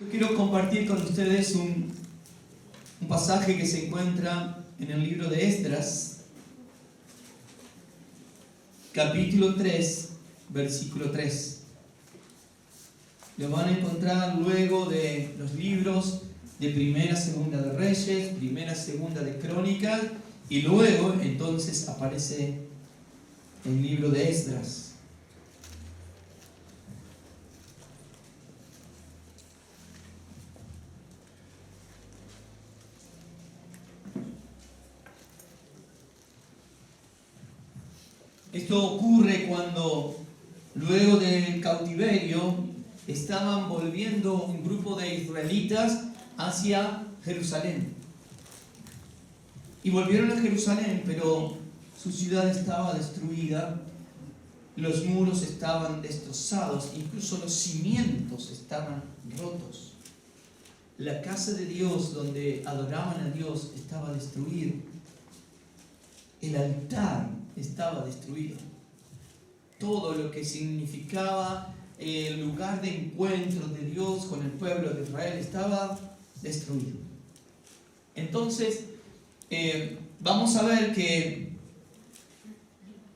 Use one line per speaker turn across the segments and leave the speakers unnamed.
Yo quiero compartir con ustedes un pasaje que se encuentra en el libro de Esdras, capítulo 3, versículo 3. Lo van a encontrar luego de los libros de Primera, Segunda de Reyes, Primera, Segunda de Crónicas, y luego entonces aparece el libro de Esdras. Esto ocurre cuando luego del cautiverio estaban volviendo un grupo de israelitas hacia Jerusalén. Y volvieron a Jerusalén, pero su ciudad estaba destruida, los muros estaban destrozados, incluso los cimientos estaban rotos. La casa de Dios, donde adoraban a Dios, estaba destruida. El altar estaba destruido. Todo lo que significaba el lugar de encuentro de Dios con el pueblo de Israel estaba destruido. Entonces, vamos a ver que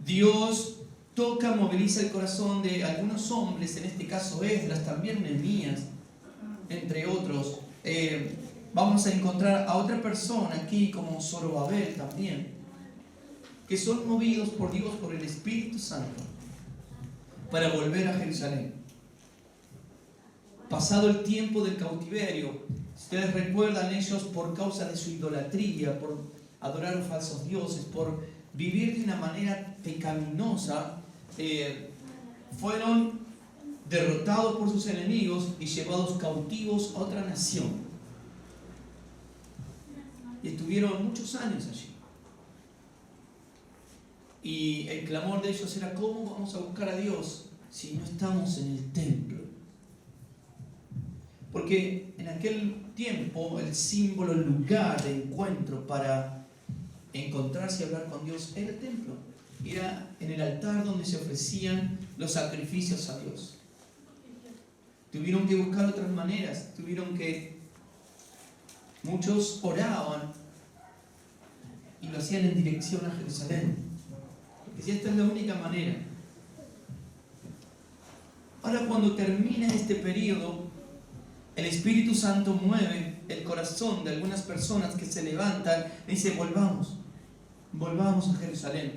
Dios toca, moviliza el corazón de algunos hombres, en este caso Esdras, también Nehemías, entre otros. Vamos a encontrar a otra persona aquí como Zorobabel también, que son movidos por Dios, por el Espíritu Santo, para volver a Jerusalén. Pasado el tiempo del cautiverio, ustedes recuerdan, ellos por causa de su idolatría, por adorar a falsos dioses, por vivir de una manera pecaminosa, fueron derrotados por sus enemigos y llevados cautivos a otra nación. Y estuvieron muchos años allí. Y el clamor de ellos era: ¿cómo vamos a buscar a Dios si no estamos en el templo? Porque en aquel tiempo el símbolo, el lugar de encuentro para encontrarse y hablar con Dios era el templo. Era en el altar donde se ofrecían los sacrificios a Dios. Tuvieron que buscar otras maneras, muchos oraban y lo hacían en dirección a Jerusalén. Porque esta es la única manera. Ahora, cuando termina este periodo, el Espíritu Santo mueve el corazón de algunas personas que se levantan y dicen: volvamos a Jerusalén.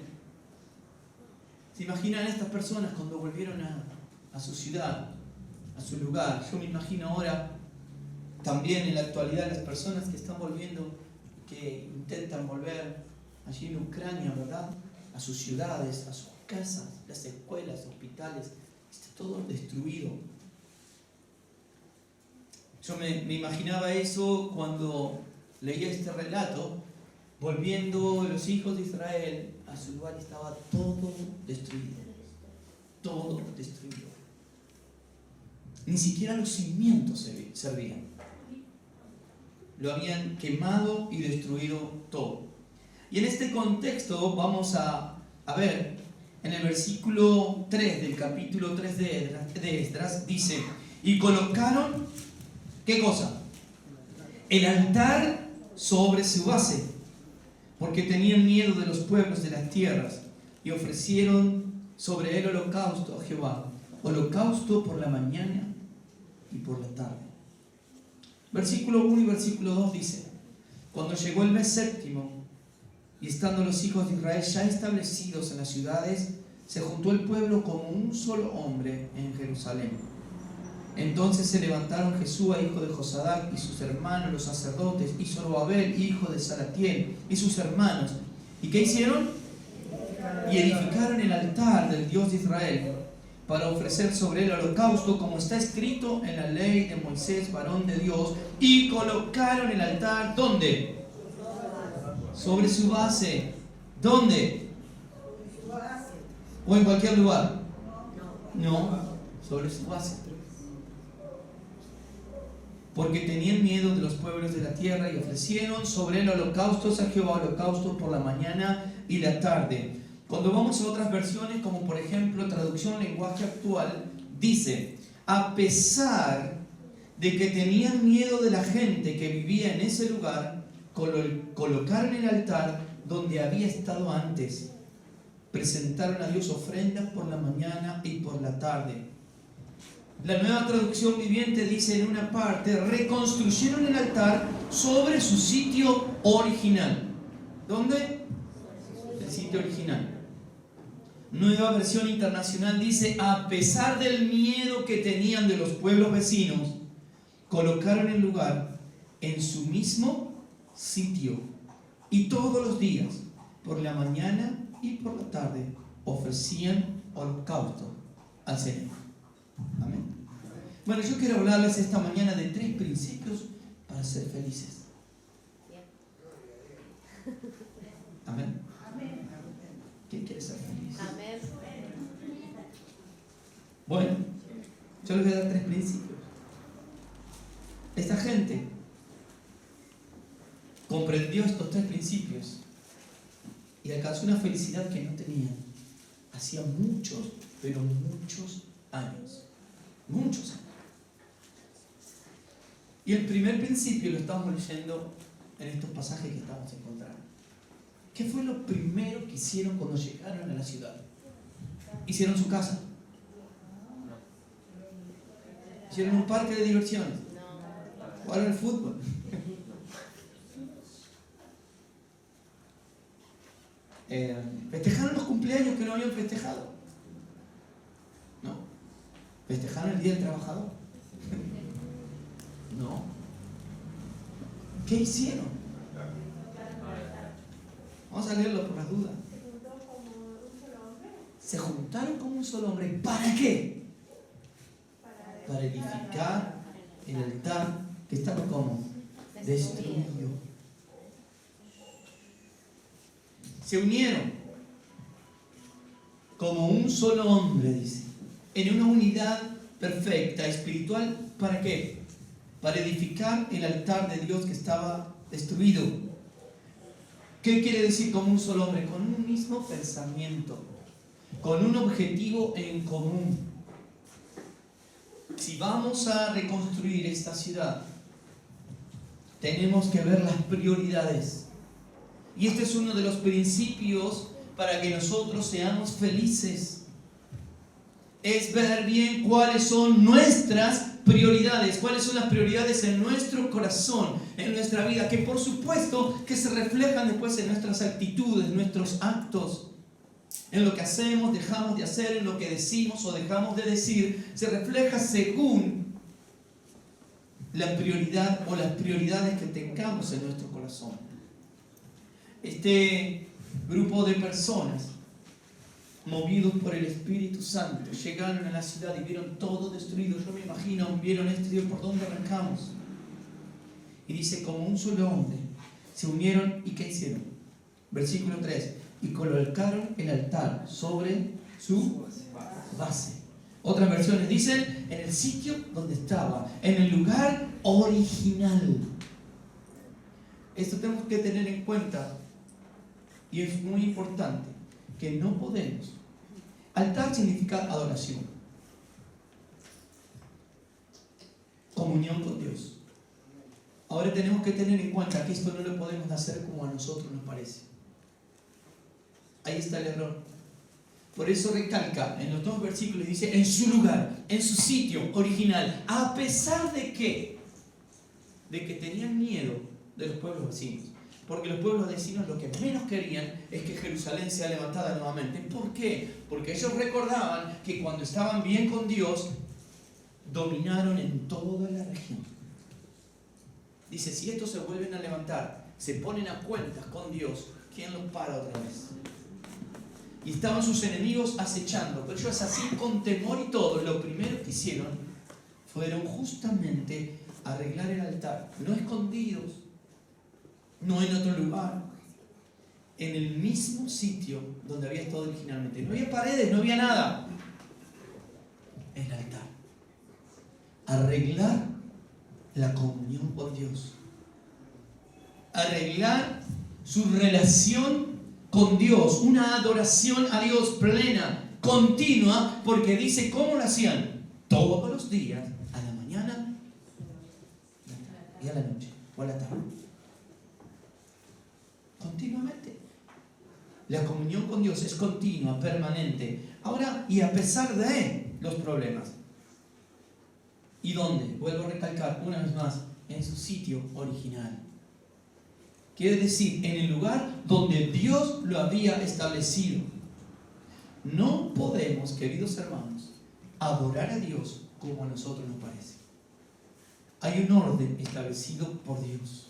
¿Se imaginan estas personas cuando volvieron a su ciudad, a su lugar? Yo me imagino ahora también en la actualidad las personas que están volviendo, que intentan volver allí en Ucrania, ¿verdad?, a sus ciudades, a sus casas, las escuelas, hospitales, está todo destruido. Yo me imaginaba eso cuando leía este relato, volviendo los hijos de Israel a su lugar, estaba todo destruido, todo destruido. Ni siquiera los cimientos servían. Lo habían quemado y destruido todo. Y en este contexto vamos a ver, en el versículo 3 del capítulo 3 de Esdras, dice: y colocaron, ¿qué cosa? El altar sobre su base, porque tenían miedo de los pueblos de las tierras, y ofrecieron sobre él holocausto a Jehová, holocausto por la mañana y por la tarde. Versículo 1 y versículo 2 dice: cuando llegó el mes séptimo, y estando los hijos de Israel ya establecidos en las ciudades, se juntó el pueblo como un solo hombre en Jerusalén. Entonces se levantaron Jesúa, hijo de Josadac, y sus hermanos los sacerdotes, y Zorobabel, hijo de Salatiel, y sus hermanos. ¿Y qué hicieron? Y edificaron el altar del Dios de Israel, para ofrecer sobre él holocausto, como está escrito en la ley de Moisés, varón de Dios. Y colocaron el altar, ¿dónde? Sobre su base. ¿Dónde? ¿O en cualquier lugar? No, sobre su base. Porque tenían miedo de los pueblos de la tierra, y ofrecieron sobre él holocaustos a Jehová, holocaustos por la mañana y la tarde. Cuando vamos a otras versiones, como por ejemplo traducción lenguaje actual, dice: a pesar de que tenían miedo de la gente que vivía en ese lugar, colocaron el altar donde había estado antes. Presentaron a Dios ofrendas por la mañana y por la tarde. La Nueva Traducción Viviente dice en una parte: reconstruyeron el altar sobre su sitio original. ¿Dónde? El sitio original. Nueva Versión Internacional dice: a pesar del miedo que tenían de los pueblos vecinos, colocaron el lugar en su mismo sitio, y todos los días, por la mañana y por la tarde, ofrecían holocausto al Señor. Amén. Bueno, yo quiero hablarles esta mañana de 3 principios para ser felices. Amén. ¿Quién quiere ser feliz?
Amén.
Bueno, yo les voy a dar 3 principios. Esta gente comprendió estos 3 principios y alcanzó una felicidad que no tenían hacía muchos, pero muchos años. Muchos años. Y el primer principio lo estamos leyendo en estos pasajes que estamos encontrando. ¿Qué fue lo primero que hicieron cuando llegaron a la ciudad? Hicieron su casa. Hicieron un parque de diversiones. Jugaron al fútbol. Festejaron los cumpleaños que no habían festejado. No. Festejaron el Día del Trabajador. No. ¿Qué hicieron? Vamos a leerlo por las dudas. Se juntaron como un solo hombre. ¿Para qué? Para edificar el altar que estaba como destruido. Se unieron como un solo hombre, dice, en una unidad perfecta, espiritual. ¿Para qué? Para edificar el altar de Dios que estaba destruido. ¿Qué quiere decir como un solo hombre? Con un mismo pensamiento, con un objetivo en común. Si vamos a reconstruir esta ciudad, tenemos que ver las prioridades. Y este es uno de los principios para que nosotros seamos felices. Es ver bien cuáles son nuestras prioridades, cuáles son las prioridades en nuestro corazón, en nuestra vida, que por supuesto que se reflejan después en nuestras actitudes, nuestros actos, en lo que hacemos, dejamos de hacer, en lo que decimos o dejamos de decir, se refleja según la prioridad o las prioridades que tengamos en nuestro corazón. Este grupo de personas, movidos por el Espíritu Santo, llegaron a la ciudad y vieron todo destruido. Yo me imagino, vieron esto y dijeron: ¿por dónde arrancamos? Y dice: como un solo hombre se unieron. ¿Y qué hicieron? Versículo 3: y colocaron el altar sobre su base. Otras versiones dicen: en el sitio donde estaba, en el lugar original. Esto tenemos que tener en cuenta, y es muy importante, que no podemos. Altar significa adoración, comunión con Dios. Ahora tenemos que tener en cuenta que esto no lo podemos hacer como a nosotros nos parece. Ahí está el error. Por eso recalca en los 2 versículos, dice: en su lugar, en su sitio original, a pesar de que tenían miedo de los pueblos vecinos. Porque los pueblos vecinos lo que menos querían es que Jerusalén sea levantada nuevamente. ¿Por qué? Porque ellos recordaban que cuando estaban bien con Dios, dominaron en toda la región. Dice: si estos se vuelven a levantar, se ponen a cuentas con Dios, ¿quién los para otra vez? Y estaban sus enemigos acechando, pero ellos así con temor y todo, lo primero que hicieron fueron justamente arreglar el altar, no escondidos, no en otro lugar, en el mismo sitio donde había estado originalmente. No había paredes, no había nada. El altar. Arreglar la comunión con Dios. Arreglar su relación con Dios. Una adoración a Dios plena, continua, porque dice: ¿cómo lo hacían? Todos los días, a la mañana y a la noche o a la tarde. Continuamente. La comunión con Dios es continua, permanente. Ahora, y a pesar de los problemas. ¿Y dónde? Vuelvo a recalcar una vez más, en su sitio original. Quiere decir, en el lugar donde Dios lo había establecido. No podemos, queridos hermanos, adorar a Dios como a nosotros nos parece. Hay un orden establecido por Dios.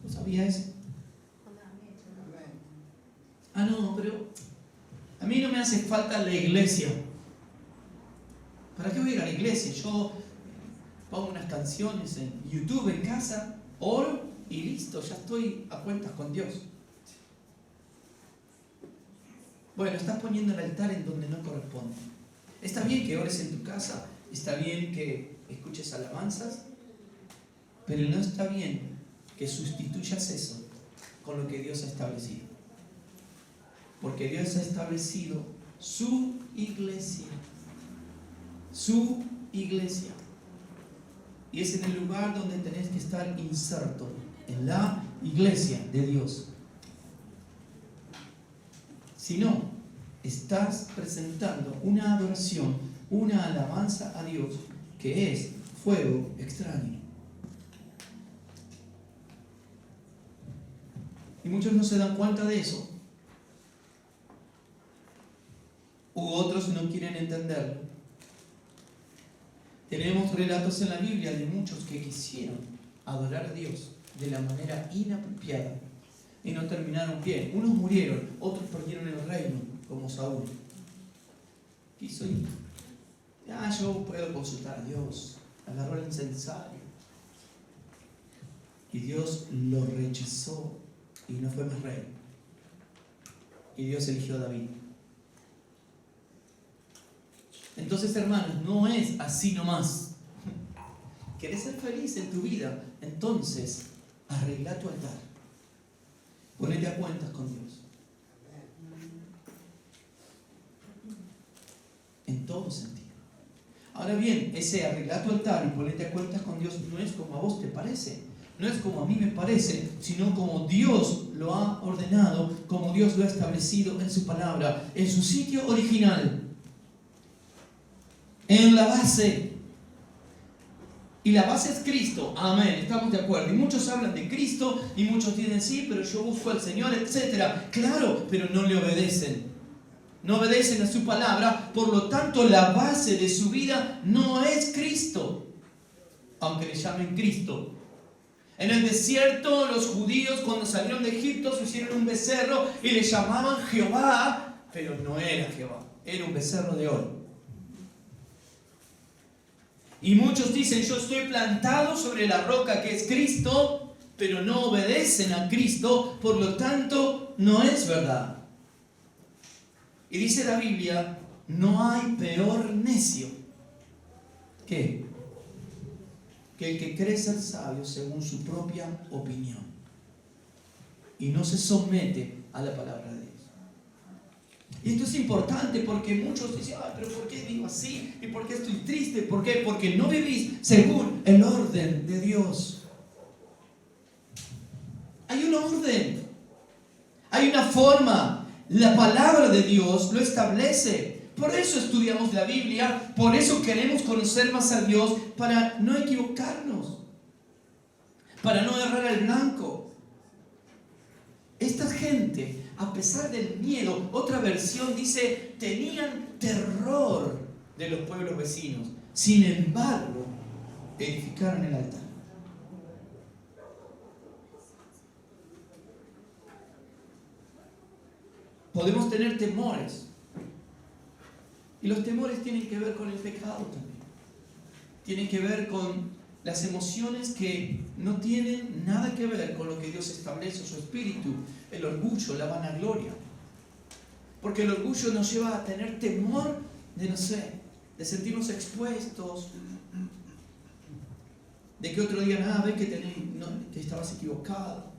¿No sabía eso? Ah, no, pero a mí no me hace falta la iglesia. ¿Para qué voy a ir a la iglesia? Yo pongo unas canciones en YouTube en casa, oro y listo, ya estoy a cuentas con Dios. Bueno, estás poniendo el altar en donde no corresponde. Está bien que ores en tu casa, está bien que escuches alabanzas, pero no está bien que sustituyas eso con lo que Dios ha establecido. Porque Dios ha establecido su iglesia. Su iglesia. Y es en el lugar donde tenés que estar inserto, en la iglesia de Dios. Si no, estás presentando una adoración, una alabanza a Dios que es fuego extraño. Y muchos no se dan cuenta de eso. U otros no quieren entenderlo. Tenemos relatos en la Biblia de muchos que quisieron adorar a Dios de la manera inapropiada y no terminaron bien. Unos murieron, otros perdieron el reino, como Saúl. Quiso ir. Yo puedo consultar a Dios. Agarró el incensario. Y Dios lo rechazó y no fue más rey. Y Dios eligió a David. Entonces, hermanos, no es así nomás. ¿Querés ser feliz en tu vida? Entonces, arregla tu altar. Ponete a cuentas con Dios. En todo sentido. Ahora bien, ese arregla tu altar y ponete a cuentas con Dios no es como a vos te parece. No es como a mí me parece, sino como Dios lo ha ordenado, como Dios lo ha establecido en su palabra, en su sitio original. En la base. Y la base es Cristo. Amén. Estamos de acuerdo. Y muchos hablan de Cristo y muchos dicen, sí, pero yo busco al Señor, etc. Claro, pero no le obedecen. No obedecen a su palabra. Por lo tanto, la base de su vida no es Cristo. Aunque le llamen Cristo. En el desierto, los judíos cuando salieron de Egipto se hicieron un becerro y le llamaban Jehová. Pero no era Jehová. Era un becerro de oro. Y muchos dicen, yo estoy plantado sobre la roca que es Cristo, pero no obedecen a Cristo, por lo tanto, no es verdad. Y dice la Biblia, no hay peor necio. ¿Qué? Que el que cree ser sabio según su propia opinión. Y no se somete a la palabra de Dios. Y esto es importante porque muchos dicen, pero ¿por qué digo así? ¿Y por qué estoy triste? ¿Por qué? Porque no vivís según el orden de Dios. Hay un orden. Hay una forma. La palabra de Dios lo establece. Por eso estudiamos la Biblia. Por eso queremos conocer más a Dios. Para no equivocarnos. Para no errar al blanco. Esta gente, a pesar del miedo, otra versión dice, tenían terror de los pueblos vecinos. Sin embargo, edificaron el altar. Podemos tener temores. Y los temores tienen que ver con el pecado también. Tienen que ver con las emociones que no tienen nada que ver con lo que Dios establece, su espíritu, el orgullo, la vanagloria. Porque el orgullo nos lleva a tener temor de sentirnos expuestos, de que otro día, ves que estabas equivocado.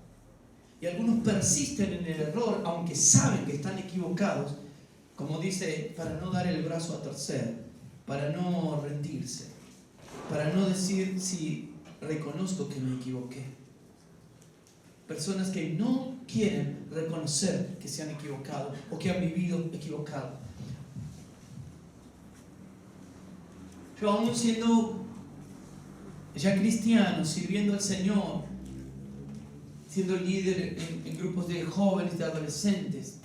Y algunos persisten en el error, aunque saben que están equivocados, como dice, para no dar el brazo a torcer, para no rendirse. para no decir si reconozco que me equivoqué. Personas que no quieren reconocer que se han equivocado o que han vivido equivocado. Yo aún siendo ya cristiano, sirviendo al Señor, siendo líder en grupos de jóvenes, de adolescentes,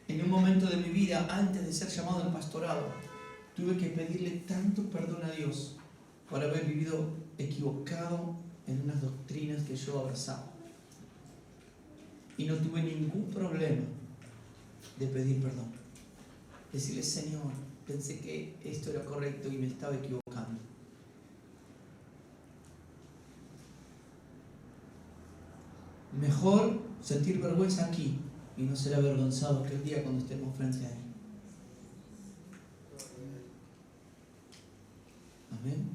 en un momento de mi vida, antes de ser llamado al pastorado, tuve que pedirle tanto perdón a Dios por haber vivido equivocado en unas doctrinas que yo abrazaba. Y no tuve ningún problema de pedir perdón. Decirle, Señor, pensé que esto era correcto y me estaba equivocando. Mejor sentir vergüenza aquí y no ser avergonzado aquel día cuando estemos frente a Él. Amén.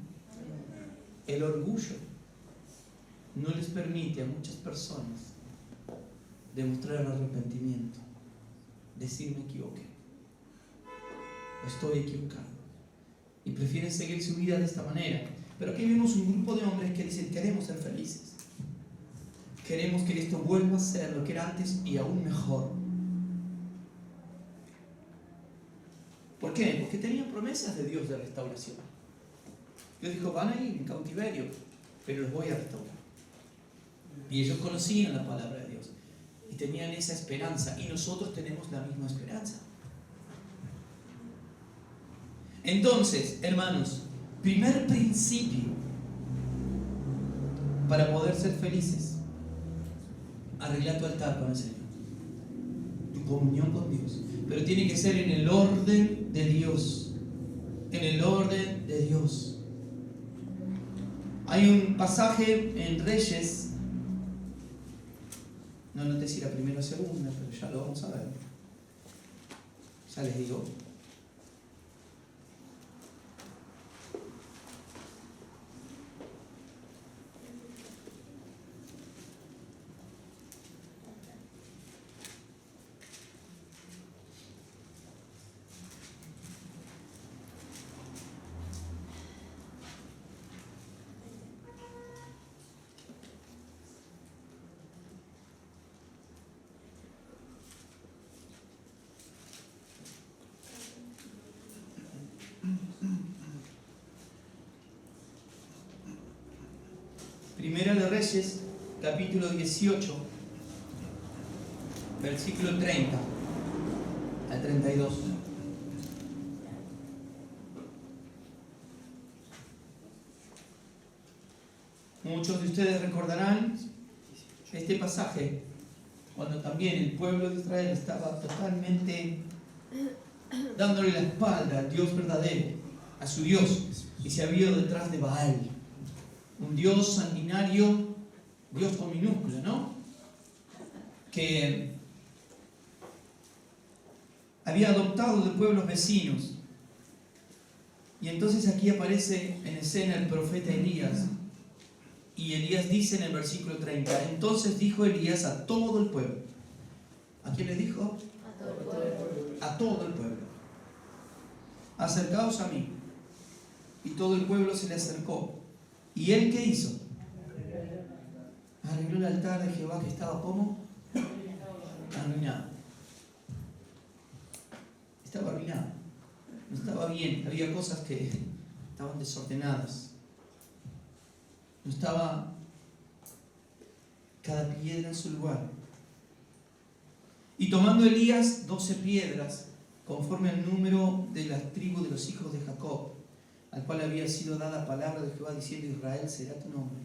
El orgullo no les permite a muchas personas demostrar el arrepentimiento, decir me equivoqué, o estoy equivocado, y prefieren seguir su vida de esta manera. Pero aquí vemos un grupo de hombres que dicen queremos ser felices, queremos que esto vuelva a ser lo que era antes y aún mejor. ¿Por qué? Porque tenían promesas de Dios de restauración. Dios dijo, van a ir en cautiverio, pero los voy a restaurar. Y ellos conocían la palabra de Dios y tenían esa esperanza, y nosotros tenemos la misma esperanza. Entonces, hermanos, primer principio para poder ser felices: arregla tu altar con el Señor, tu comunión con Dios, pero tiene que ser en el orden de Dios, en el orden de Dios. Hay un pasaje en Reyes, no noté si era primera o segunda, pero ya lo vamos a ver. Ya les digo. Primera de Reyes, capítulo 18, versículo 30 al 32. Muchos de ustedes recordarán este pasaje cuando también el pueblo de Israel estaba totalmente dándole la espalda al Dios verdadero, a su Dios, y se había ido detrás de Baal, un Dios sanguinario, Dios con minúscula, ¿no? Que había adoptado de pueblos vecinos. Y entonces aquí aparece en escena el profeta Elías. Y Elías dice en el versículo 30, entonces dijo Elías a todo el pueblo. ¿A quién le dijo?
A todo el pueblo.
A todo el pueblo. Acercaos a mí. Y todo el pueblo se le acercó. ¿Y él qué hizo? Arregló el altar de Jehová que estaba ¿cómo? Arruinado. Estaba arruinado. No estaba bien. Había cosas que estaban desordenadas. No estaba cada piedra en su lugar. Y tomando Elías 12 piedras, conforme al número de las tribus de los hijos de Jacob, al cual había sido dada palabra de Jehová diciendo, Israel será tu nombre,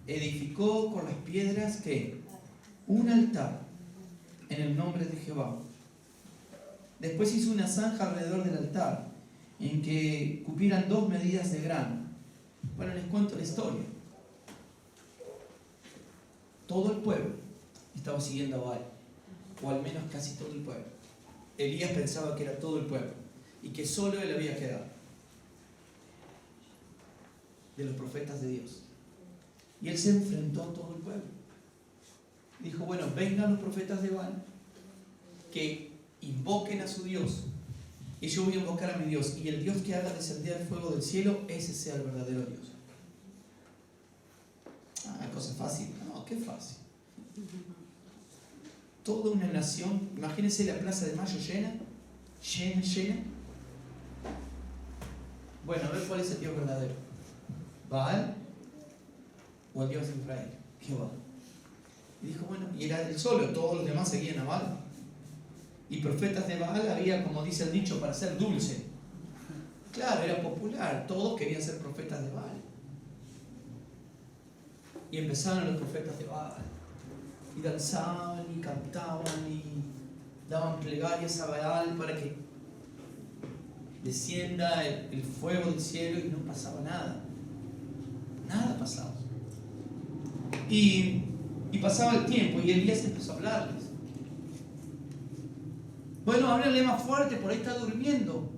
edificó con las piedras que un altar en el nombre de Jehová. Después hizo una zanja alrededor del altar en que cupieran 2 medidas de grano. Bueno, les cuento la historia. Todo el pueblo estaba siguiendo a Baal, o al menos casi todo el pueblo. Elías pensaba que era todo el pueblo y que solo él había quedado de los profetas de Dios. Y él se enfrentó a todo el pueblo. Dijo, bueno, vengan los profetas de Baal, que invoquen a su Dios y yo voy a invocar a mi Dios, y el Dios que haga descender fuego del cielo, ese sea el verdadero Dios. Cosa fácil. No, qué fácil. Toda una nación, imagínense la Plaza de Mayo llena. Bueno, a ver cuál es el Dios verdadero. ¿Baal o el Dios de Israel? Jehová. Y dijo, bueno, y era él solo, todos los demás seguían a Baal. Y profetas de Baal había, como dice el dicho, para ser dulce. Claro, era popular, todos querían ser profetas de Baal. Y empezaron los profetas de Baal. Y danzaban y cantaban y daban plegarias a Baal para que descienda el fuego del cielo, y no pasaba nada. Nada pasaba. Y pasaba el tiempo y Elías empezó a hablarles. Bueno, háblenle más fuerte, por ahí está durmiendo.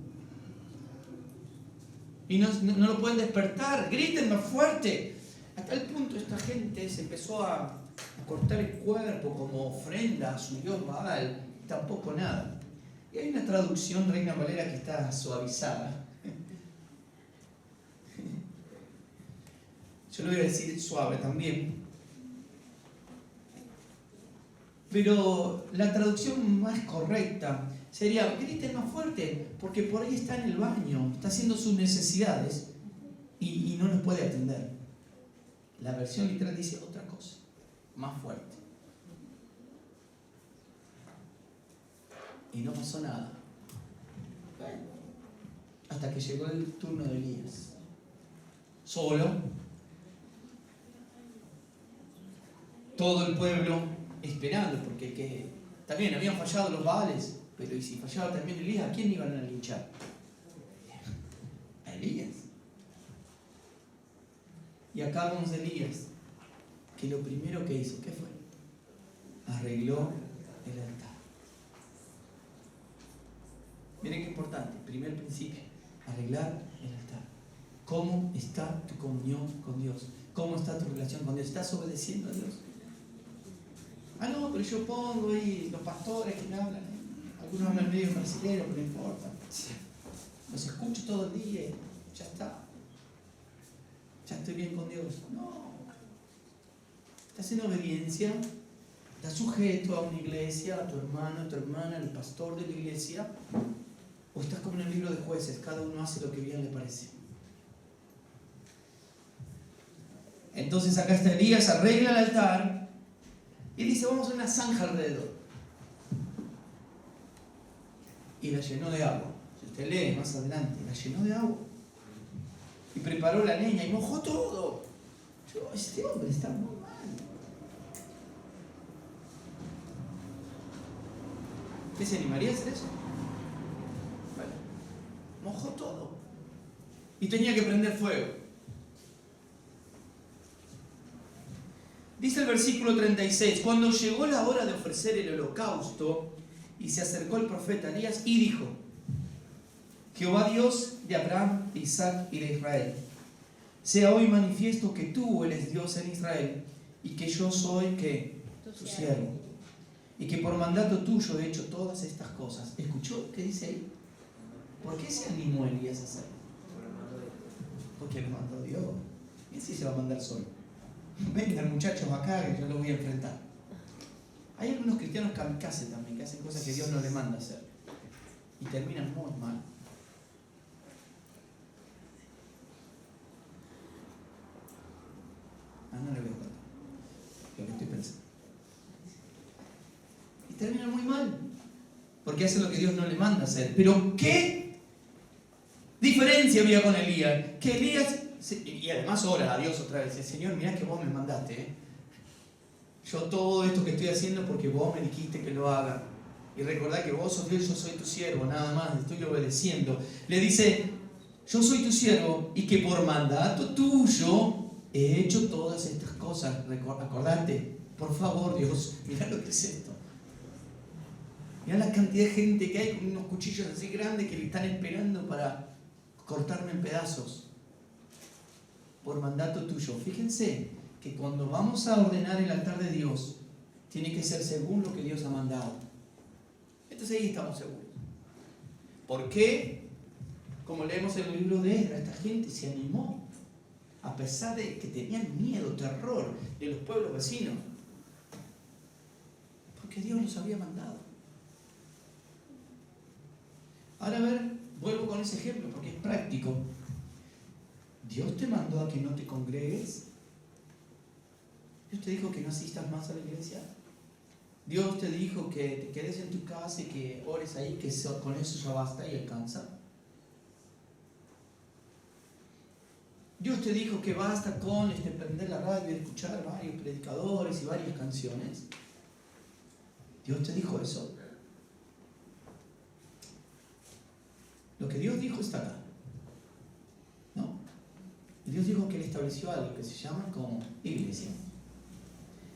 Y no lo pueden despertar, griten más fuerte. A tal punto esta gente se empezó a cortar el cuerpo como ofrenda a su dios Baal, y tampoco nada. Y hay una traducción, Reina Valera, que está suavizada. Yo lo voy a decir suave también. Pero la traducción más correcta sería: griten más fuerte, porque por ahí está en el baño, está haciendo sus necesidades y no los puede atender. La versión literal dice otra cosa, más fuerte. Y no pasó nada. Hasta que llegó el turno de Elías. Solo. Todo el pueblo esperando, porque también habían fallado los Baales, pero ¿y si fallaba también Elías? ¿A quién iban a linchar? A Elías. Y acá vemos a Elías, que lo primero que hizo, ¿qué fue? Arregló el altar. Miren qué importante, primer principio, arreglar el altar. ¿Cómo está tu comunión con Dios? ¿Cómo está tu relación con Dios? ¿Estás obedeciendo a Dios? No, pero yo pongo ahí los pastores que me hablan, algunos hablan medio brasileño, pero no importa. Los escucho todo el día y ya está. Ya estoy bien con Dios. No. Estás en obediencia, estás sujeto a una iglesia, a tu hermano, a tu hermana, al pastor de la iglesia, o estás como en el libro de Jueces, cada uno hace lo que bien le parece. Entonces acá está Elías, arregla el altar y dice: vamos a hacer una zanja alrededor. Y la llenó de agua. Si usted lee más adelante, la llenó de agua. Y preparó la leña y mojó todo. Este hombre está muy mal. ¿Usted se animaría a hacer eso? Bueno, mojó todo. Y tenía que prender fuego. Dice el versículo 36, cuando llegó la hora de ofrecer el holocausto, y se acercó el profeta Elías y dijo: Jehová Dios de Abraham, de Isaac y de Israel, sea hoy manifiesto que tú eres Dios en Israel, y que yo soy, ¿qué? Tu siervo, y que por mandato tuyo he hecho todas estas cosas. ¿Escuchó qué dice ahí? ¿Por qué se animó Elías a hacerlo? Porque lo mandó Dios. ¿Y así se va a mandar solo? Vengan muchachos acá que yo lo voy a enfrentar. Hay algunos cristianos kamikaze también, que hacen cosas que Dios no les manda hacer y terminan muy mal. No le voy a contar lo que estoy pensando. Y terminan muy mal, porque hacen lo que Dios no le manda hacer. Pero ¿qué diferencia había con Elías? Que Elías, y además ora a Dios otra vez: Señor, mirá que vos me mandaste, Yo todo esto que estoy haciendo porque vos me dijiste que lo haga. Y recordá que vos sos Dios, yo soy tu siervo, nada más, estoy obedeciendo. Le dice: yo soy tu siervo y que por mandato tuyo he hecho todas estas cosas. Acordate, por favor, Dios, mirá lo que es esto. Mirá la cantidad de gente que hay con unos cuchillos así grandes que le están esperando para cortarme en pedazos. Por mandato tuyo. Fíjense que cuando vamos a ordenar el altar de Dios, tiene que ser según lo que Dios ha mandado. Entonces ahí estamos seguros. ¿Por qué? Como leemos en el libro de Esdras, esta gente se animó, a pesar de que tenían miedo, terror de los pueblos vecinos, porque Dios los había mandado. Ahora a ver, vuelvo con ese ejemplo porque es práctico. Dios te mandó a que no te congregues. Dios te dijo que no asistas más a la iglesia. Dios te dijo que te quedes en tu casa y que ores ahí, que con eso ya basta y alcanza. Dios te dijo que basta con prender la radio y escuchar varios predicadores y varias canciones. Dios te dijo eso. Lo que Dios dijo está acá, ¿no? Dios dijo que Él estableció algo que se llama como iglesia.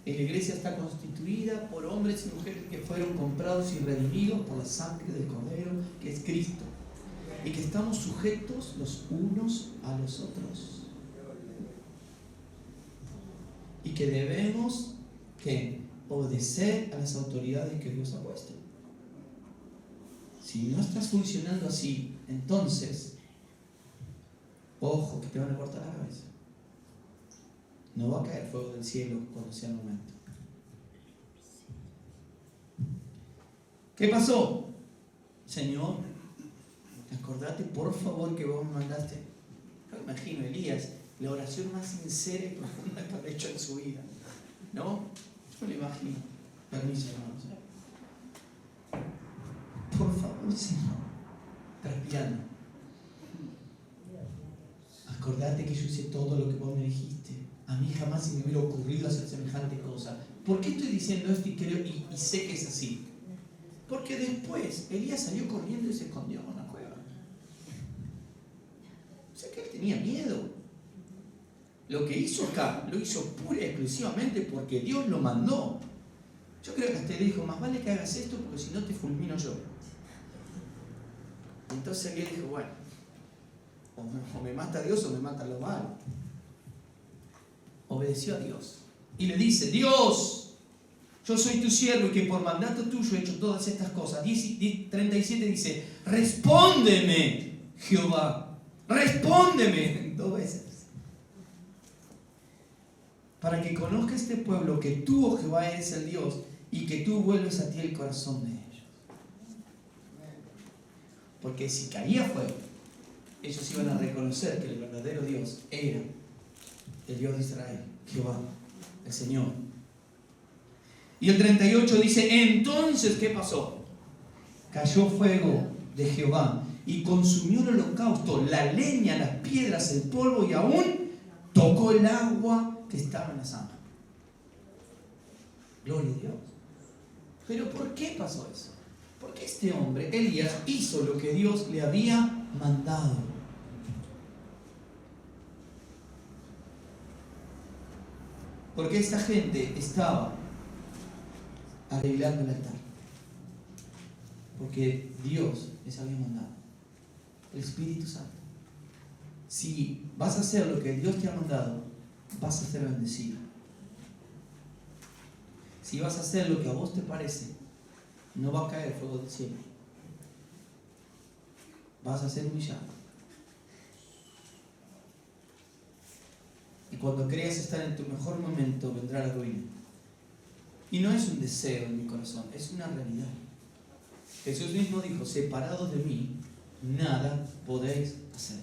Y la iglesia está constituida por hombres y mujeres que fueron comprados y redimidos por la sangre del Cordero, que es Cristo. Y que estamos sujetos los unos a los otros. Y que debemos, ¿qué? Obedecer a las autoridades que Dios ha puesto. Si no estás funcionando así, entonces, ojo, que te van a cortar la cabeza. No va a caer fuego del cielo cuando sea el momento. ¿Qué pasó? Señor, acordate por favor que vos me mandaste. Yo me imagino Elías, la oración más sincera y profunda que habrá hecho en su vida. ¿No? Yo me lo imagino. Permiso, hermanos. Por favor, Señor, transpirando. Acordate que yo hice todo lo que vos me dijiste. A mí jamás se me hubiera ocurrido hacer semejante cosa. ¿Por qué estoy diciendo esto y creo y sé que es así? Porque después Elías salió corriendo y se escondió en una cueva. O sea que él tenía miedo. Lo que hizo acá, lo hizo pura y exclusivamente porque Dios lo mandó. Yo creo que hasta le dijo, más vale que hagas esto porque si no te fulmino yo. Entonces él dijo, bueno, o me mata Dios o me matan los malos. Obedeció a Dios. Y le dice, Dios, yo soy tu siervo y que por mandato tuyo he hecho todas estas cosas. 37 dice, respóndeme, Jehová, respóndeme 2 veces. Para que conozca este pueblo que tú, oh Jehová, eres el Dios y que tú vuelves a ti el corazón de ellos. Porque si caía fuego, ellos iban a reconocer que el verdadero Dios era el Dios de Israel, Jehová, el Señor. Y el 38 dice, entonces, ¿qué pasó? Cayó fuego de Jehová y consumió el holocausto, la leña, las piedras, el polvo y aún tocó el agua que estaba en la zanja. Gloria a Dios. Pero ¿por qué pasó eso? Porque este hombre, Elías, hizo lo que Dios le había mandado. Porque esta gente estaba arreglando el altar. Porque Dios les había mandado. El Espíritu Santo. Si vas a hacer lo que Dios te ha mandado, vas a ser bendecido. Si vas a hacer lo que a vos te parece, no va a caer fuego del cielo. Vas a ser humillado. Y cuando creas estar en tu mejor momento, vendrá la ruina. Y no es un deseo en mi corazón, es una realidad. Jesús mismo dijo, separados de mí, nada podéis hacer.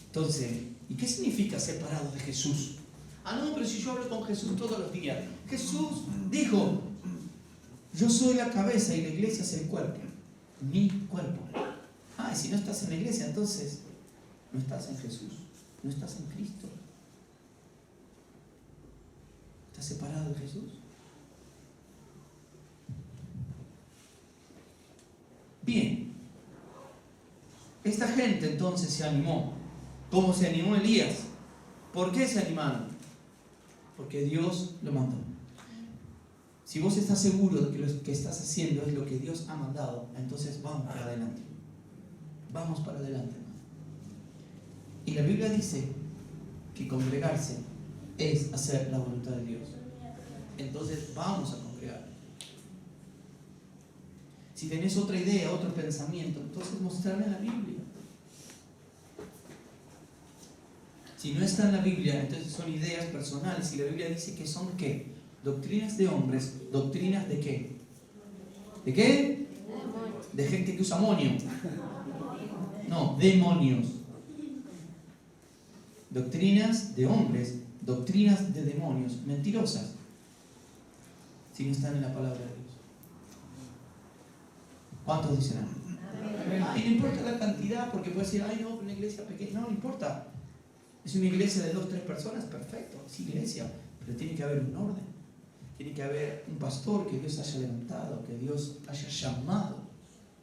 Entonces, ¿y qué significa separados de Jesús? Ah, no, pero si yo hablo con Jesús todos los días. Jesús dijo, yo soy la cabeza y la iglesia es el cuerpo. Mi cuerpo. Ah, y si no estás en la iglesia, entonces no estás en Jesús. No estás en Cristo. ¿Estás separado de Jesús? Bien. Esta gente entonces se animó. ¿Cómo se animó Elías? ¿Por qué se animaron? Porque Dios lo mandó. Si vos estás seguro de que lo que estás haciendo es lo que Dios ha mandado, entonces vamos para adelante. Vamos para adelante. Y la Biblia dice que congregarse es hacer la voluntad de Dios. Entonces vamos a congregar. Si tenés otra idea, otro pensamiento, entonces mostrarme la Biblia. Si no está en la Biblia, entonces son ideas personales. Y la Biblia dice que son ¿qué? Doctrinas de hombres. ¿Doctrinas de qué? ¿De qué? De gente que usa amonio. No, demonios. Doctrinas de hombres, doctrinas de demonios, mentirosas. Si no están en la palabra de Dios. ¿Cuántos dicen amén? Ay, no importa la cantidad, porque puede decir, ay no, una iglesia pequeña. No importa. Es una iglesia de 2 o 3 personas, perfecto, es iglesia, pero tiene que haber un orden, tiene que haber un pastor que Dios haya levantado, que Dios haya llamado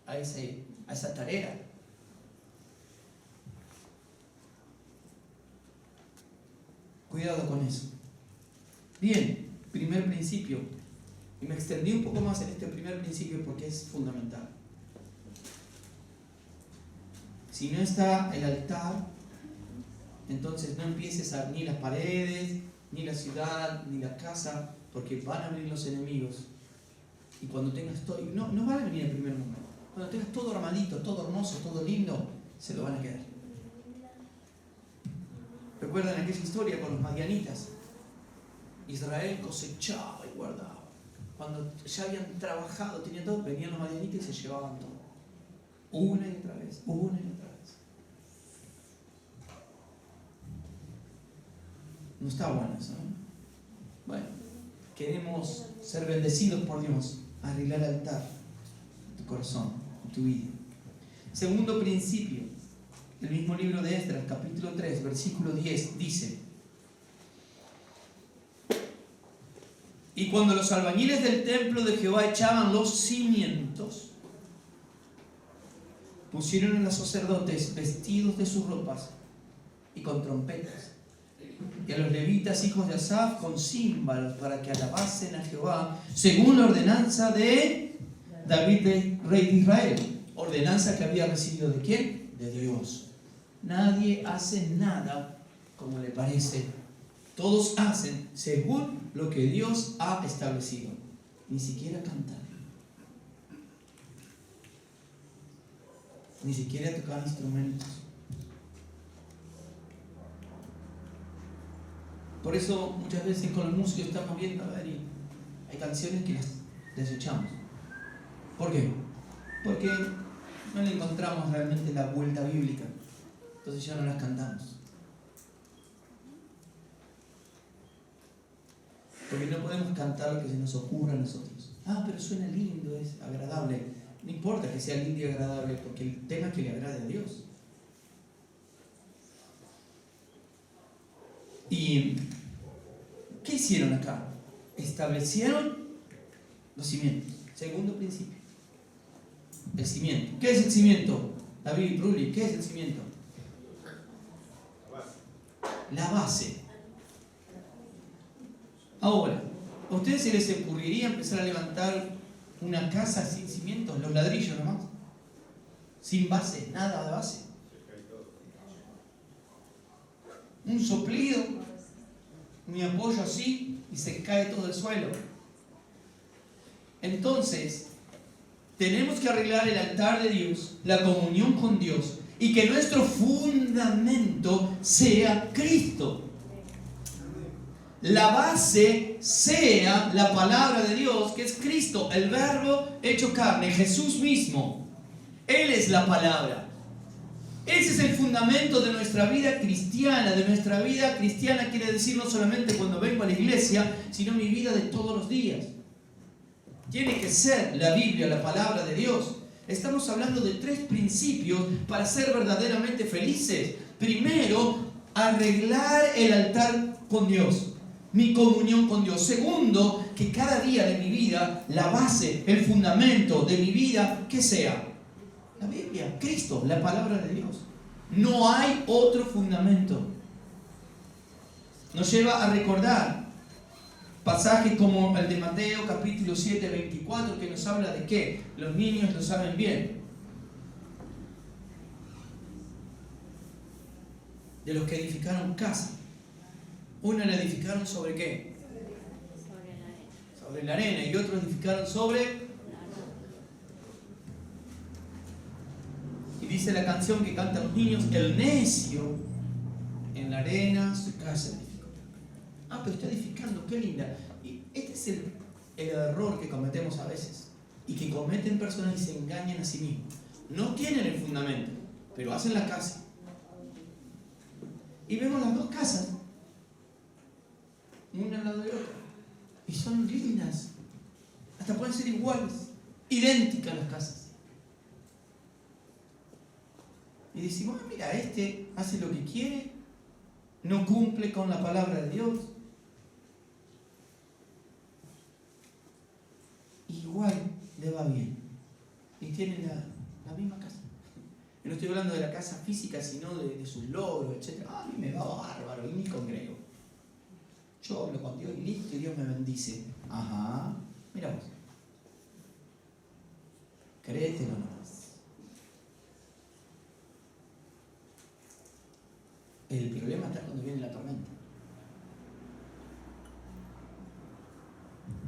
a esa tarea. Cuidado con eso. Bien, primer principio, y me extendí un poco más en este primer principio porque es fundamental. Si no está el altar, entonces no empieces a ni las paredes, ni la ciudad, ni la casa, porque van a venir los enemigos. Y cuando tengas todo, no van a venir en primer momento. Cuando tengas todo armadito, todo hermoso, todo lindo, se lo van a quedar. ¿Recuerdan aquella historia con los madianitas? Israel cosechaba y guardaba. Cuando ya habían trabajado, tenían todo, venían los madianitas y se llevaban todo. Una y otra vez, una y otra vez. No está bueno eso, ¿no? Bueno, queremos ser bendecidos por Dios, arreglar el altar en tu corazón, en tu vida. Segundo principio, el mismo libro de Esdras, capítulo 3, versículo 10, dice: y cuando los albañiles del templo de Jehová echaban los cimientos, pusieron a los sacerdotes vestidos de sus ropas y con trompetas, y a los levitas hijos de Asaf con címbalos, para que alabasen a Jehová según la ordenanza de David, rey de Israel. Ordenanza que había recibido ¿de quién? De Dios. Nadie hace nada como le parece. Todos hacen según lo que Dios ha establecido. Ni siquiera cantar, ni siquiera tocar instrumentos. Por eso muchas veces con los músicos estamos viendo, a ver, y hay canciones que las desechamos. ¿Por qué? Porque no le encontramos realmente la vuelta bíblica. Entonces ya no las cantamos. Porque no podemos cantar lo que se nos ocurra a nosotros. Ah, pero suena lindo, es agradable. No importa que sea lindo y agradable, porque el tema es que le agrade a Dios. ¿Y qué hicieron acá? Establecieron los cimientos. Segundo principio. El cimiento. ¿Qué es el cimiento? David Rulli, ¿qué es el cimiento? La base. Ahora, ¿a ustedes se les ocurriría empezar a levantar una casa sin cimientos? Los ladrillos nomás. Sin base, nada de base. Un soplido, un apoyo así y se cae todo el suelo. Entonces, tenemos que arreglar el altar de Dios, la comunión con Dios, y que nuestro fundamento sea Cristo. La base sea la palabra de Dios, que es Cristo, el Verbo hecho carne, Jesús mismo. Él es la palabra. Ese es el fundamento de nuestra vida cristiana. De nuestra vida cristiana quiere decir no solamente cuando vengo a la iglesia, sino mi vida de todos los días. Tiene que ser la Biblia, la palabra de Dios. Estamos hablando de 3 principios para ser verdaderamente felices. Primero, arreglar el altar con Dios, mi comunión con Dios. Segundo, que cada día de mi vida, la base, el fundamento de mi vida, ¿qué sea? La Biblia, Cristo, la palabra de Dios. No hay otro fundamento. Nos lleva a recordar pasajes como el de Mateo capítulo 7, 24, que nos habla de qué. Los niños lo saben bien. De los que edificaron casa. Una la edificaron sobre qué? Sobre la arena. Y otros edificaron sobre Dice la canción que cantan los niños: el necio en la arena su casa edificó. Ah, pero está edificando, qué linda. Y este es el error que cometemos a veces, y que cometen personas y se engañan a sí mismos. No tienen el fundamento, pero hacen la casa. Y vemos las dos casas, una al lado de otra, y son lindas, hasta pueden ser iguales, idénticas las casas. Y decimos: mira, este hace lo que quiere, no cumple con la palabra de Dios, igual le va bien, y tiene la misma casa. Y no estoy hablando de la casa física, sino de sus logros, etc. A mí me va bárbaro y ni congrego. Yo hablo con Dios y listo, y Dios me bendice. Ajá, mira vos. Créetelo nomás. El problema está cuando viene la tormenta.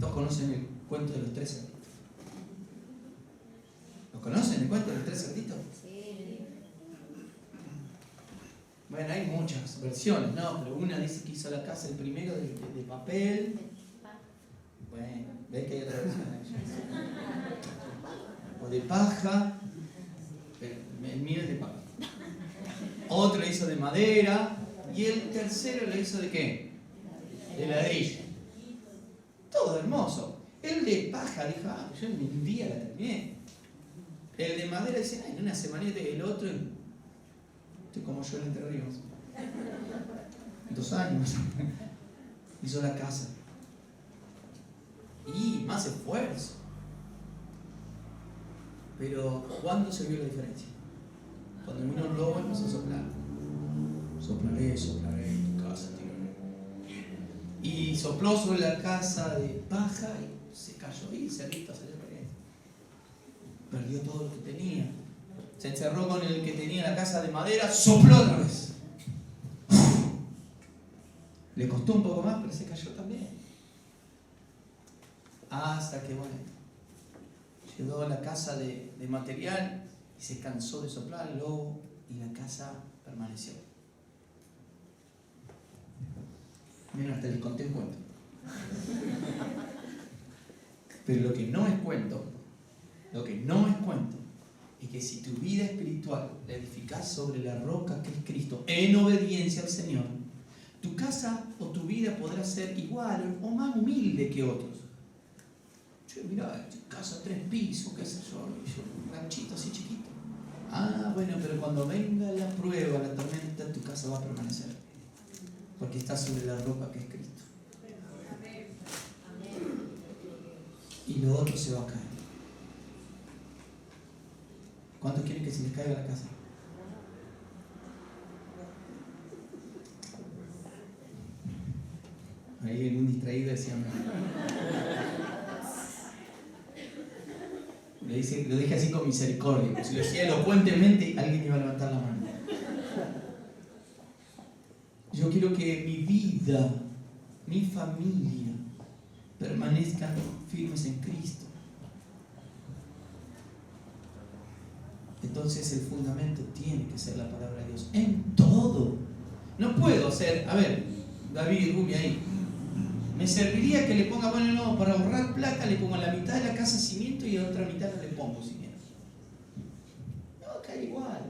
Todos conocen el cuento de los 3 cerditos. ¿Lo conocen el cuento de los 3 cerditos? Sí. Bueno, hay muchas versiones, ¿no? Pero una dice que hizo la casa el primero de papel. Bueno, ves que hay otra versión. O de paja. Pero el mío es de paja. Otro hizo de madera. Y el tercero lo hizo de ¿qué? De ladrillo. Todo hermoso. El de paja dijo: yo en un día la terminé. El de madera dice: en una semanita. Y el otro, estoy como yo en Entre Ríos, 2 años hizo la casa. Y más esfuerzo. Pero ¿cuándo se vio la diferencia? Cuando vino el lobo empezó a soplar. Soplaré, tu casa tiene. Y sopló sobre la casa de paja y se cayó, y el cerdito salió corriendo. Perdió todo lo que tenía. Se encerró con el que tenía la casa de madera, sopló otra vez. Le costó un poco más, pero se cayó también. Hasta que, bueno, llegó a la casa de material y se cansó de soplar el lobo y la casa permaneció. Miren, hasta les conté un cuento. Pero lo que no es cuento, es que si tu vida espiritual la edificas sobre la roca que es Cristo, en obediencia al Señor, tu casa o tu vida podrá ser igual o más humilde que otros. Che, mirá, casa 3 pisos, qué sé yo, un ranchito así chiquito. Ah, bueno, pero cuando venga la prueba, la tormenta, tu casa va a permanecer. Porque está sobre la roca que es Cristo. Y lo otro se va a caer. ¿Cuántos quieren que se les caiga la casa? Ahí algún distraído decía: lo dije así con misericordia, porque si lo decía elocuentemente, alguien iba a levantar la mano. Yo quiero que mi vida, mi familia, permanezcan firmes en Cristo. Entonces el fundamento tiene que ser la palabra de Dios en todo. No puedo hacer, a ver, David, Rubia ahí, me serviría que le ponga, bueno, no, para ahorrar plata le pongo a la mitad de la casa cimiento y a la otra mitad no le pongo cimiento. No, cae igual.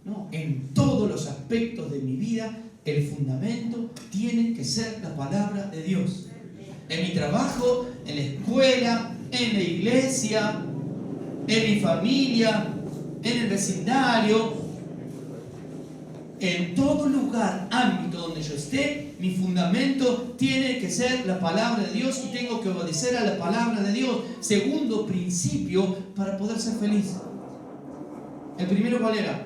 No, en todos los aspectos de mi vida el fundamento tiene que ser la palabra de Dios. En mi trabajo, en la escuela, en la iglesia, en mi familia, en el vecindario, en todo lugar, ámbito donde yo esté, mi fundamento tiene que ser la palabra de Dios y tengo que obedecer a la palabra de Dios. Segundo principio para poder ser feliz. El primero, ¿cuál era?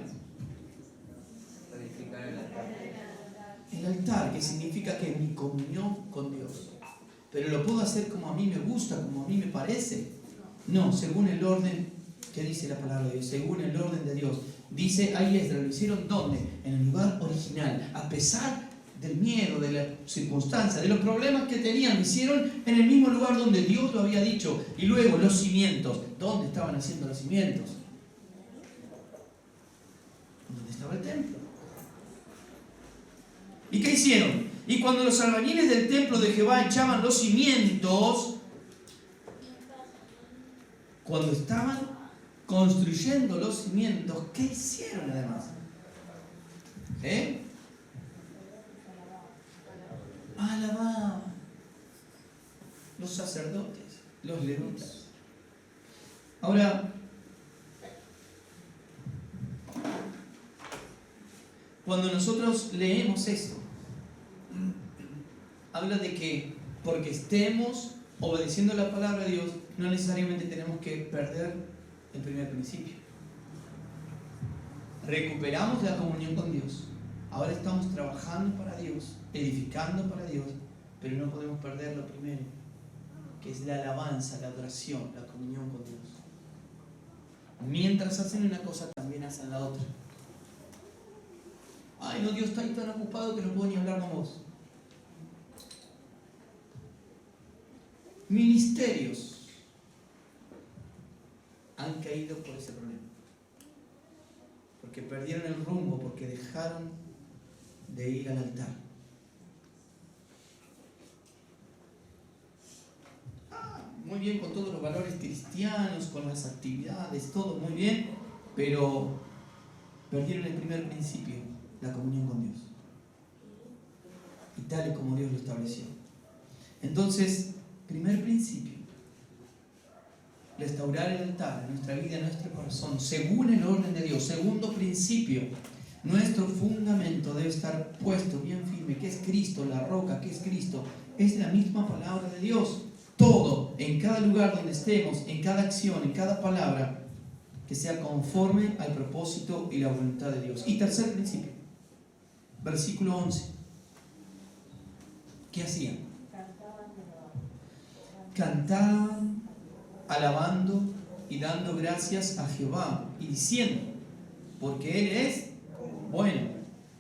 El altar, que significa que mi comunión con Dios. Pero lo puedo hacer como a mí me gusta, como a mí me parece. No, según el orden que dice la palabra de Dios, según el orden de Dios. Dice ahí Esdras, ¿lo hicieron dónde? En el lugar original, a pesar del miedo, de la circunstancia, de los problemas que tenían. Lo hicieron en el mismo lugar donde Dios lo había dicho. Y luego los cimientos. ¿Dónde estaban haciendo los cimientos? ¿Dónde estaba el templo? ¿Y qué hicieron? Y cuando los albañiles del templo de Jehová echaban los cimientos, cuando estaban construyendo los cimientos, ¿qué hicieron además? Alababan los sacerdotes, los levitas. Ahora, cuando nosotros leemos esto, habla de que porque estemos obedeciendo la palabra de Dios, no necesariamente tenemos que perder el primer principio. Recuperamos la comunión con Dios. Ahora estamos trabajando para Dios, edificando para Dios, pero no podemos perder lo primero, que es la alabanza, la adoración, la comunión con Dios. Mientras hacen una cosa, también hacen la otra. Ay, no, Dios está ahí tan ocupado que no puedo ni hablar con vos. Ministerios han caído por ese problema. Porque perdieron el rumbo, porque dejaron de ir al altar. Muy bien con todos los valores cristianos, con las actividades, todo muy bien, pero perdieron el primer principio, la comunión con Dios. Y tal y como Dios lo estableció. Entonces, primer principio, restaurar el altar en nuestra vida, en nuestro corazón, según el orden de Dios. Segundo principio, nuestro fundamento debe estar puesto bien firme, que es Cristo, la roca, que es Cristo, es la misma palabra de Dios. Todo, en cada lugar donde estemos, en cada acción, en cada palabra, que sea conforme al propósito y la voluntad de Dios. Y tercer principio, versículo 11. ¿Qué hacían? Cantaban, alabando y dando gracias a Jehová y diciendo, porque Él es bueno,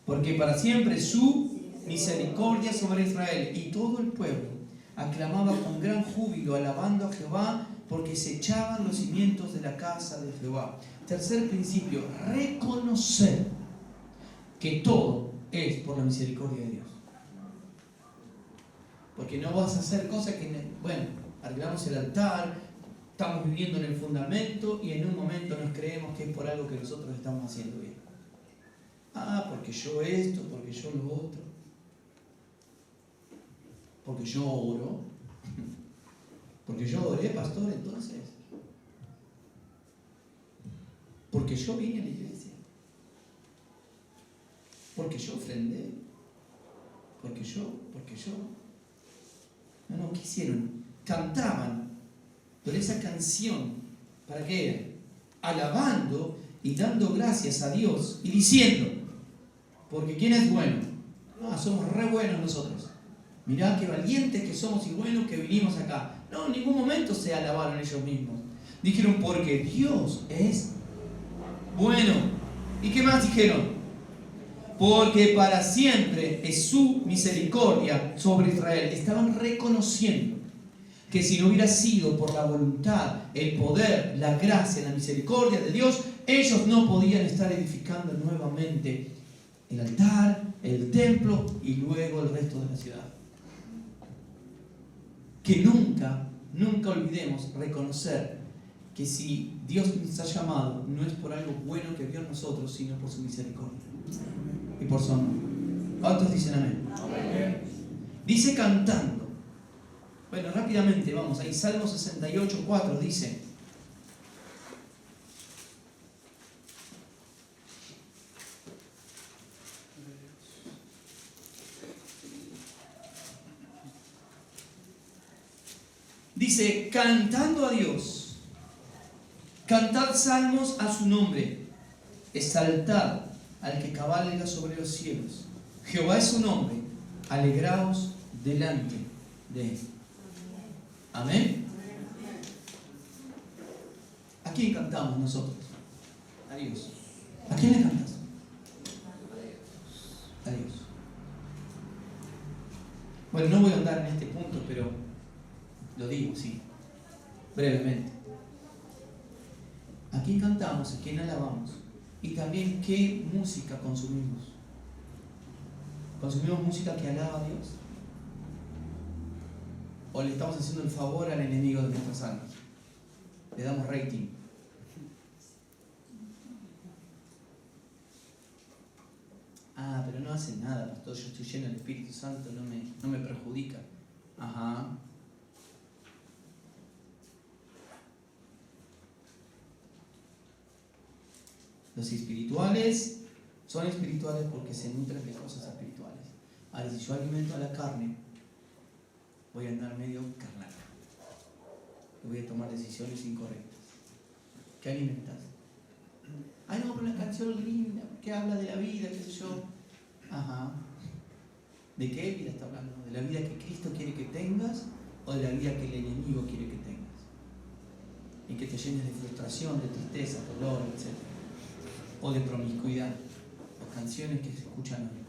porque para siempre su misericordia sobre Israel. Y todo el pueblo aclamaba con gran júbilo, alabando a Jehová, porque se echaban los cimientos de la casa de Jehová. Tercer principio, reconocer que todo es por la misericordia de Dios. Porque no vas a hacer cosas que, bueno, arreglamos el altar, estamos viviendo en el fundamento y en un momento nos creemos que es por algo que nosotros estamos haciendo bien. Porque yo esto, porque yo lo otro, porque yo oro, porque yo oré, pastor, entonces, porque yo vine a la iglesia, porque yo ofrendé, porque yo. No, ¿qué hicieron? Cantaban, pero esa canción, ¿para qué era? Alabando y dando gracias a Dios y diciendo, porque ¿quién es bueno? Somos re buenos nosotros. Mirá qué valientes que somos y buenos que vinimos acá. No, en ningún momento se alabaron ellos mismos. Dijeron, porque Dios es bueno. ¿Y qué más dijeron? Porque para siempre es su misericordia sobre Israel. Estaban reconociendo que si no hubiera sido por la voluntad, el poder, la gracia, la misericordia de Dios, ellos no podían estar edificando nuevamente el altar, el templo y luego el resto de la ciudad. Que nunca olvidemos reconocer que si Dios nos ha llamado, no es por algo bueno que vio en nosotros, sino por su misericordia y por su amor. ¿Cuántos dicen amén? Amén. Dice cantando. Bueno, rápidamente vamos ahí. Salmo 68, 4 dice: dice, cantando a Dios, cantad salmos a su nombre, exaltad al que cabalga sobre los cielos. Jehová es su nombre, alegraos delante de él. Amén. ¿A quién cantamos nosotros? A Dios. ¿A quién le cantas? A Dios. Bueno, no voy a andar en este punto, pero lo digo, sí, brevemente. ¿A quién cantamos? ¿A quién alabamos? Y también qué música consumimos. ¿Consumimos música que alaba a Dios? ¿O le estamos haciendo el favor al enemigo de nuestras almas? Le damos rating. Ah, pero no hace nada, pastor, yo estoy lleno del Espíritu Santo, no me perjudica. Ajá. Los espirituales son espirituales porque se nutren de cosas espirituales. Ahora, si yo alimento a la carne, voy a andar medio carnal. Y voy a tomar decisiones incorrectas. ¿Qué alimentas? Ay, no, pero una canción linda, que habla de la vida, qué sé yo. Ajá. ¿De qué vida está hablando? ¿De la vida que Cristo quiere que tengas o de la vida que el enemigo quiere que tengas? Y que te llenes de frustración, de tristeza, dolor, etc. O de promiscuidad. O canciones que se escuchan hoy.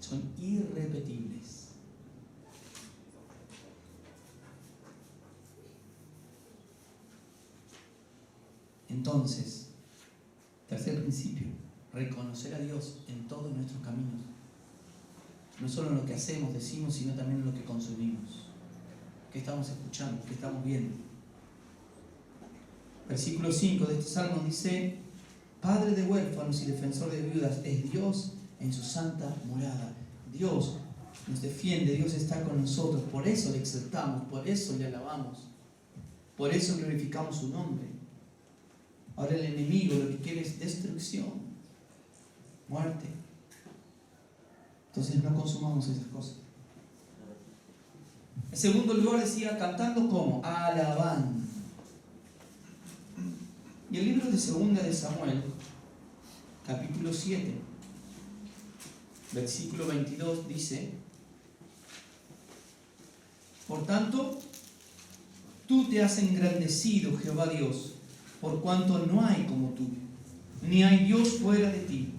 Son irrepetibles. Entonces, tercer principio, reconocer a Dios en todos nuestros caminos. No solo en lo que hacemos, decimos, sino también en lo que consumimos. ¿Qué estamos escuchando? ¿Qué estamos viendo? Versículo 5 de este salmo dice: Padre de huérfanos y defensor de viudas es Dios en su santa morada. Dios nos defiende, Dios está con nosotros, por eso le exaltamos, por eso le alabamos, por eso glorificamos su nombre. Ahora el enemigo lo que quiere es destrucción, muerte. Entonces no consumamos esas cosas. En segundo lugar decía, cantando como alabando. Y el libro de Segunda de Samuel, capítulo 7, versículo 22 dice: Por tanto, tú te has engrandecido, Jehová Dios, por cuanto no hay como tú, ni hay Dios fuera de ti,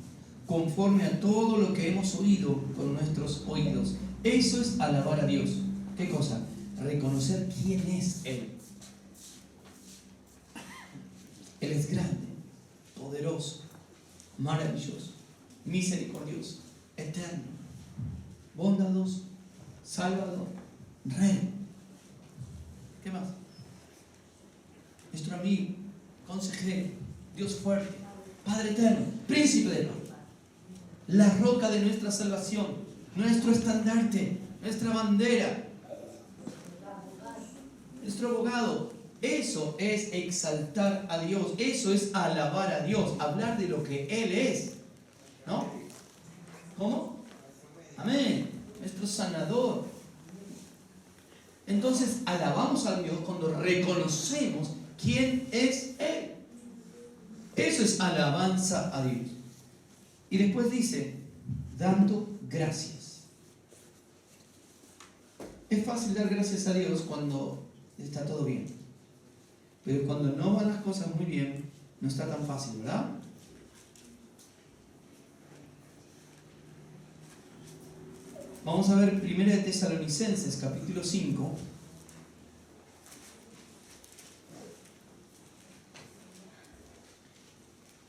conforme a todo lo que hemos oído con nuestros oídos. Eso es alabar a Dios. ¿Qué cosa? Reconocer quién es Él. Él es grande, poderoso, maravilloso, misericordioso, eterno, bondadoso, salvador, rey. ¿Qué más? Nuestro amigo, consejero, Dios fuerte, Padre eterno, príncipe de paz, la roca de nuestra salvación, nuestro estandarte, nuestra bandera, nuestro abogado. Eso es exaltar a Dios, eso es alabar a Dios, hablar de lo que Él es, ¿no? ¿Cómo? Amén, nuestro sanador. Entonces alabamos a Dios cuando reconocemos quién es Él. Eso es alabanza a Dios. Y después dice, dando gracias. Es fácil dar gracias a Dios cuando está todo bien. Pero cuando no van las cosas muy bien, no está tan fácil, ¿verdad? Vamos a ver 1 de Tesalonicenses, capítulo 5.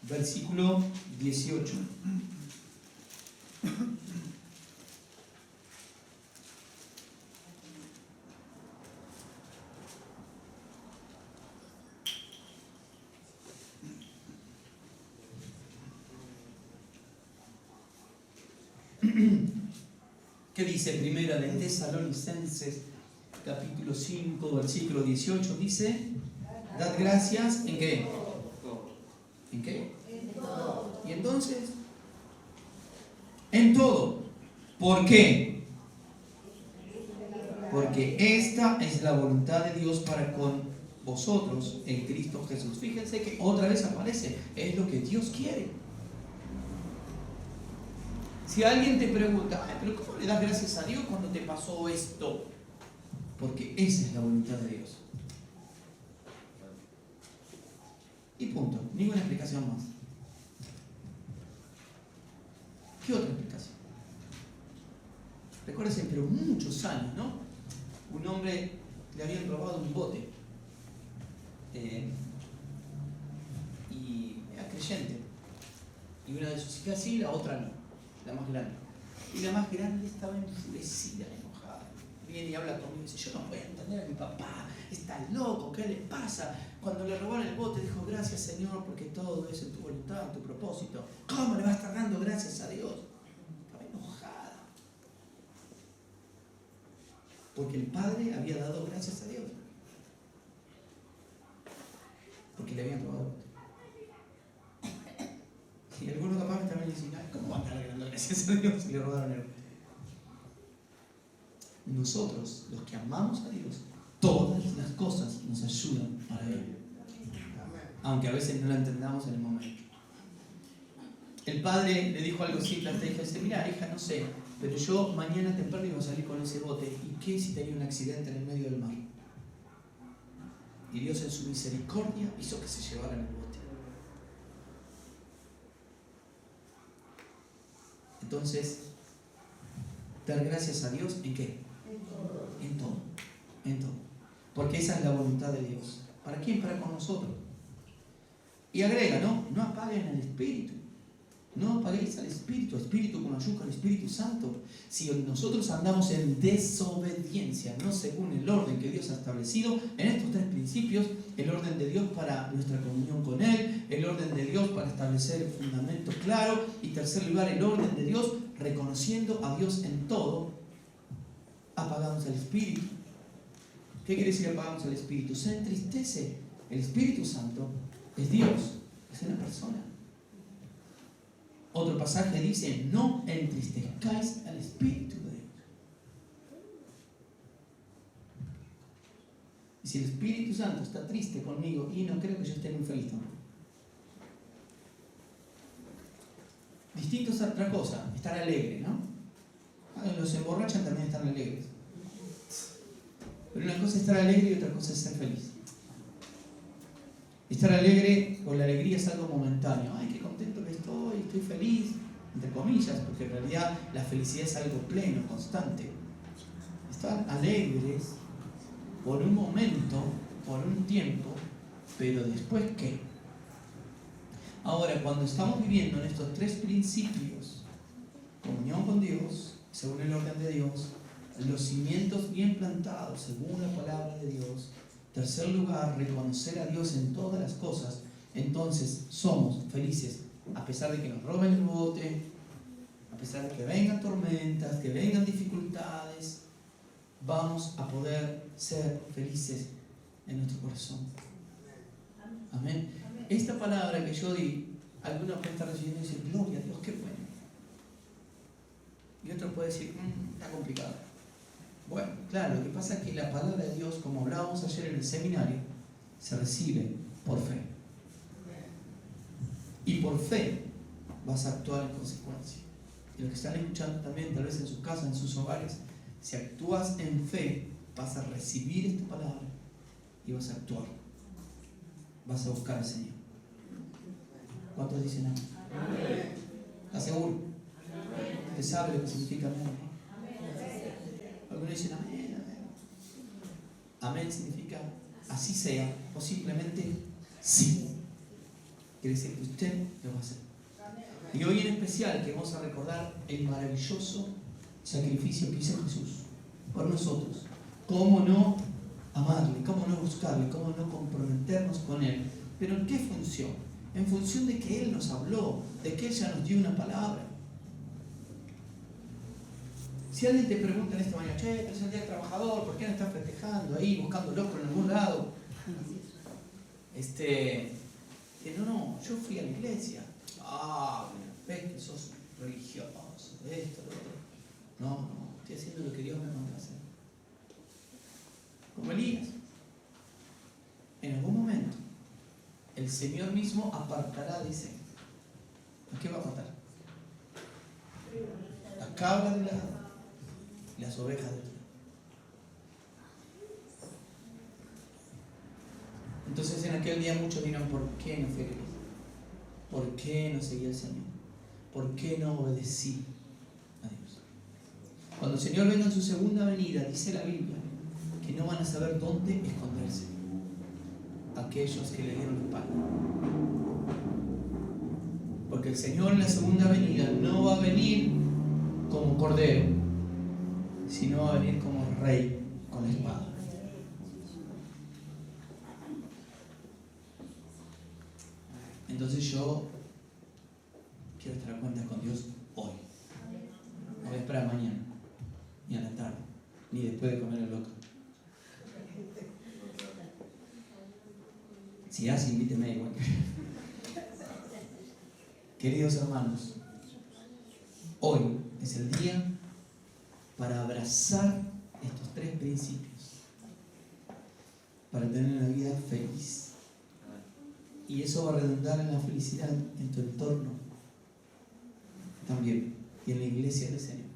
Versículo 18. ¿Qué dice Primera de Tesalonicenses, capítulo 5, versículo 18? Dice, dad gracias, ¿en qué? ¿En qué?
En todo.
Y entonces, en todo. ¿Por qué? Porque esta es la voluntad de Dios para con vosotros en Cristo Jesús. Fíjense que otra vez aparece, es lo que Dios quiere. Si alguien te pregunta, pero ¿cómo le das gracias a Dios cuando te pasó esto? Porque esa es la voluntad de Dios. Y punto, ninguna explicación más. ¿Qué otra explicación? hace pero muchos años, ¿no? Un hombre le habían robado un bote. Y era creyente. Y una de sus hijas sí, la otra no, la más grande. Y la más grande estaba enfurecida, enojada. Viene y habla conmigo y dice, yo no voy a entender a mi papá, está loco, ¿qué le pasa? Cuando le robaron el bote dijo, gracias Señor, porque todo es en tu voluntad, en tu propósito. ¿Cómo le va a estar dando gracias a Dios? Estaba enojada. Porque el padre había dado gracias a Dios. Porque le habían robado el bote. Y algunos capaz también dicen, ¿cómo van a estar dando gracias a Dios si le robaron el bote? Nosotros, los que amamos a Dios, todas las cosas nos ayudan para Él. Aunque a veces no lo entendamos en el momento. El padre le dijo algo simple a esta hija. Dice, mira hija, no sé, pero yo mañana temprano iba a salir con ese bote. ¿Y qué si tenía un accidente en el medio del mar? Y Dios en su misericordia hizo que se llevaran el bote. Entonces, dar gracias a Dios, ¿en qué? En todo. En todo. Porque esa es la voluntad de Dios. ¿Para quién? Para con nosotros. Y agrega, no apaguen el Espíritu. No apaguéis al Espíritu con ayuda al Espíritu Santo. Si nosotros andamos en desobediencia, no según el orden que Dios ha establecido, en estos tres principios, el orden de Dios para nuestra comunión con Él, el orden de Dios para establecer el fundamento claro, y en tercer lugar, el orden de Dios reconociendo a Dios en todo, apagamos al Espíritu. ¿Qué quiere decir apagamos al Espíritu? Se entristece. El Espíritu Santo es Dios, es una persona. Otro pasaje dice, no entristezcáis al Espíritu de Dios. Y si el Espíritu Santo está triste conmigo, y no creo que yo esté muy feliz tampoco. Distinto es otra cosa, estar alegre, ¿no? Los se emborrachan también están alegres. Pero una cosa es estar alegre y otra cosa es ser feliz. Estar alegre o la alegría es algo momentáneo. Ay, qué contento que estoy feliz, entre comillas, porque en realidad la felicidad es algo pleno, constante. Estar alegres por un momento, por un tiempo, pero después ¿qué? Ahora, cuando estamos viviendo en estos tres principios, comunión con Dios, según el orden de Dios, los cimientos bien plantados, según la palabra de Dios, tercer lugar, reconocer a Dios en todas las cosas, entonces somos felices, a pesar de que nos roben el bote, a pesar de que vengan tormentas, que vengan dificultades, vamos a poder ser felices en nuestro corazón. Amén. Esta palabra que yo di, algunos pueden estar recibiendo y decir, gloria a Dios, qué bueno. Y otros pueden decir, está complicado. Bueno, claro, lo que pasa es que la palabra de Dios, como hablábamos ayer en el seminario, se recibe por fe. Y por fe vas a actuar en consecuencia. Y los que están escuchando también, tal vez en sus casas, en sus hogares, si actúas en fe, vas a recibir esta palabra y vas a actuar. Vas a buscar al Señor. ¿Cuántos dicen amén? ¿Estás seguro? ¿Usted sabe lo que significa amén? Algunos dicen amén, amén. Amén significa así sea, o simplemente sí. Quiere decir que usted lo va a hacer. Y hoy en especial que vamos a recordar el maravilloso sacrificio que hizo Jesús por nosotros. Cómo no amarle, cómo no buscarle, cómo no comprometernos con Él. Pero ¿en qué función? En función de que Él nos habló, de que Él ya nos dio una palabra. Si alguien te pregunta en esta mañana, che, es el día del trabajador, ¿por qué no estás festejando ahí, buscando locro en algún lado? No, yo fui a la iglesia. Ves que sos religioso, esto, lo otro. No, estoy haciendo lo que Dios me mandó a hacer. Como Elías. En algún momento, el Señor mismo apartará, dice. ¿A qué va a apartar? La cabra de lado y las ovejas de otro. Entonces en aquel día muchos dirán, ¿por qué no fui a la iglesia? ¿Por qué no seguí al Señor? ¿Por qué no obedecí a Dios? cuando el Señor venga en su segunda venida, dice la Biblia, que no van a saber dónde esconderse aquellos que le dieron la espalda. Porque el Señor en la segunda venida no va a venir como cordero, sino va a venir como rey con la espada. Entonces yo quiero estar a cuentas con Dios hoy. No voy a esperar mañana, ni a la tarde, ni después de comer el loco. Si hace, invíteme igual. Queridos hermanos, hoy es el día para abrazar estos tres principios, para tener una vida feliz. Y eso va a redundar en la felicidad en tu entorno también y en la iglesia del Señor.